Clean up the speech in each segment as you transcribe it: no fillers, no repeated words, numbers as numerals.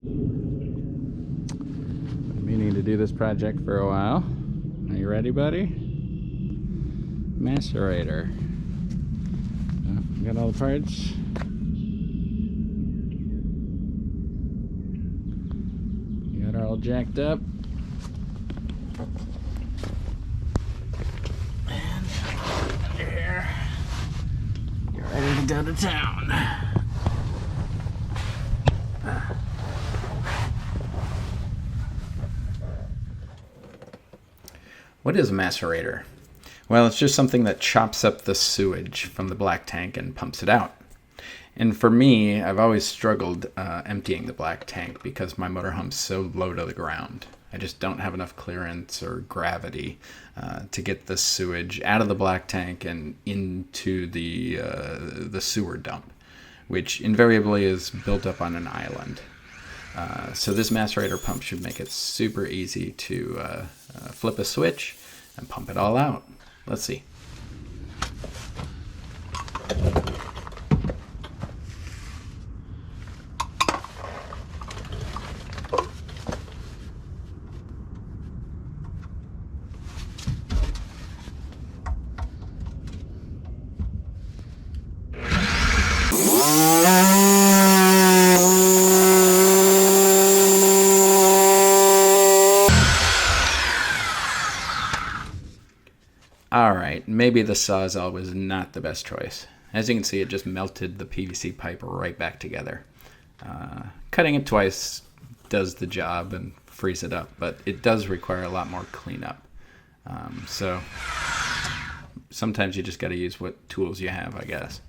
Been meaning to do this project for a while. Are you ready, buddy? Macerator. Got all the parts. Got her all jacked up. And under here. You're ready to go to town. What is a macerator? Well, it's just something that chops up the sewage from the black tank and pumps it out. And for me, I've always struggled emptying the black tank because my motorhome's so low to the ground. I just don't have enough clearance or gravity to get the sewage out of the black tank and into the sewer dump, which invariably is built up on an island. So this macerator pump should make it super easy to flip a switch and pump it all out. Let's see. Alright, maybe the Sawzall was not the best choice. As you can see, it just melted the PVC pipe right back together. Cutting it twice does the job and frees it up, but it does require a lot more cleanup. So sometimes you just got to use what tools you have, I guess.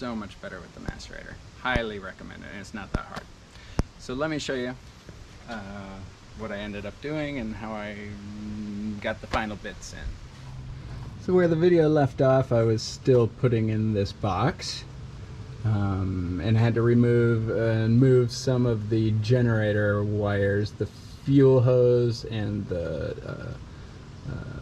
so much better with the Macerator. Highly recommend it, and it's not that hard. So let me show you what I ended up doing and how I got the final bits in. So where the video left off, I was still putting in this box and had to remove and move some of the generator wires, the fuel hose and the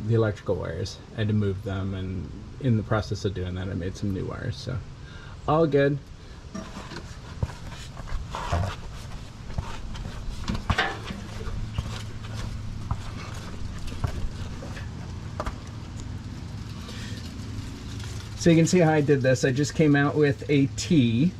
electrical wires. I had to move them, and in the process of doing that I made some new wires, so all good. So you can see how I did this. I just came out with a T,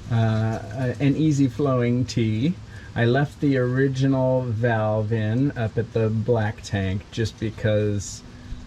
an easy flowing T. I left the original valve in up at the black tank just because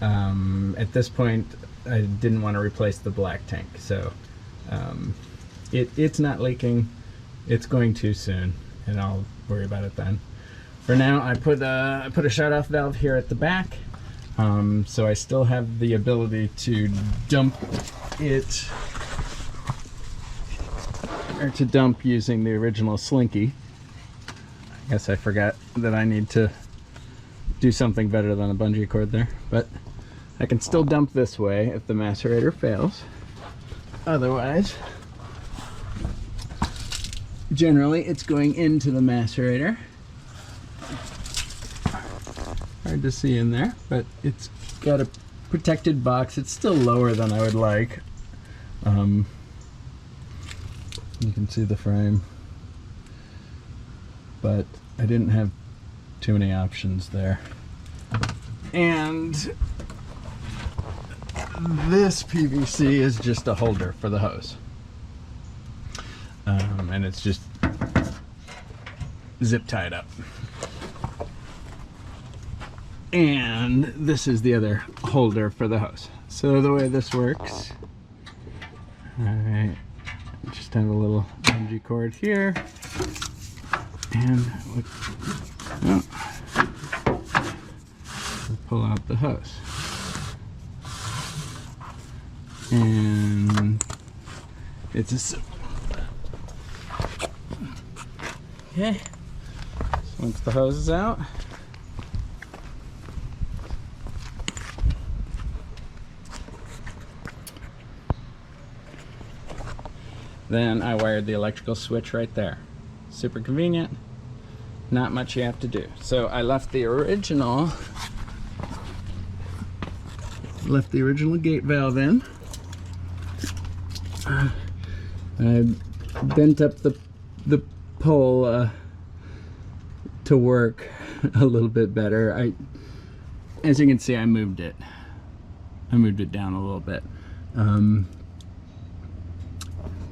at this point I didn't want to replace the black tank. So it's not leaking. It's going to soon, and I'll worry about it then. For now, I put a shut-off valve here at the back. So I still have the ability to dump it, or to dump using the original slinky. I guess I forgot that I need to do something better than a bungee cord there, but I can still dump this way if the macerator fails. Otherwise, generally it's going into the macerator. Hard to see in there, but it's got a protected box. It's still lower than I would like. You can see the frame, but I didn't have too many options there. And this PVC is just a holder for the hose, and it's just zip tied up. And this is the other holder for the hose. So the way this works, alright, just have a little bungee cord here, and we'll pull out the hose. And it's a simple. Okay, so once the hose is out, then I wired the electrical switch right there. Super convenient, not much you have to do. So I left the original gate valve in. I bent up the pole to work a little bit better. As you can see, I moved it down a little bit.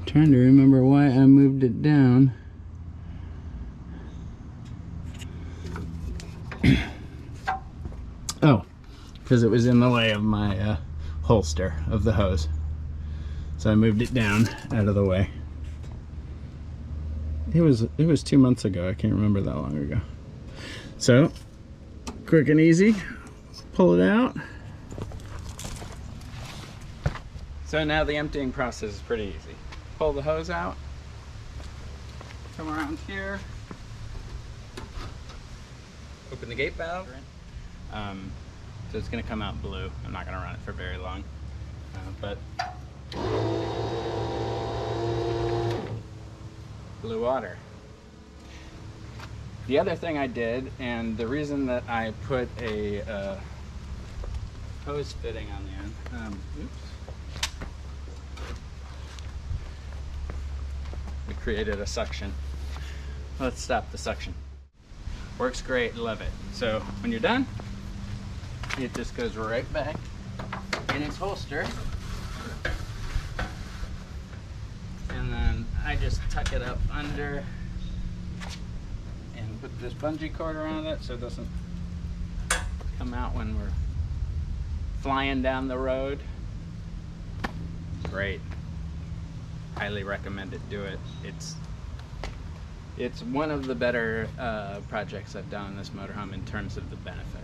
Trying to remember why I moved it down. Oh, because it was in the way of my holster of the hose. So I moved it down out of the way. It was 2 months ago. I can't remember that long ago. So quick and easy, pull it out. So now the emptying process is pretty easy. Pull the hose out, come around here, open the gate valve. So it's going to come out blue. I'm not going to run it for very long, but blue water. The other thing I did, and the reason that I put a hose fitting on the end, we created a suction. Let's stop the suction. Works great, love it. So when you're done, it just goes right back in its holster. And then I just tuck it up under and put this bungee cord around it so it doesn't come out when we're flying down the road. Great. Highly recommend it. Do it. It's one of the better projects I've done in this motorhome in terms of the benefit.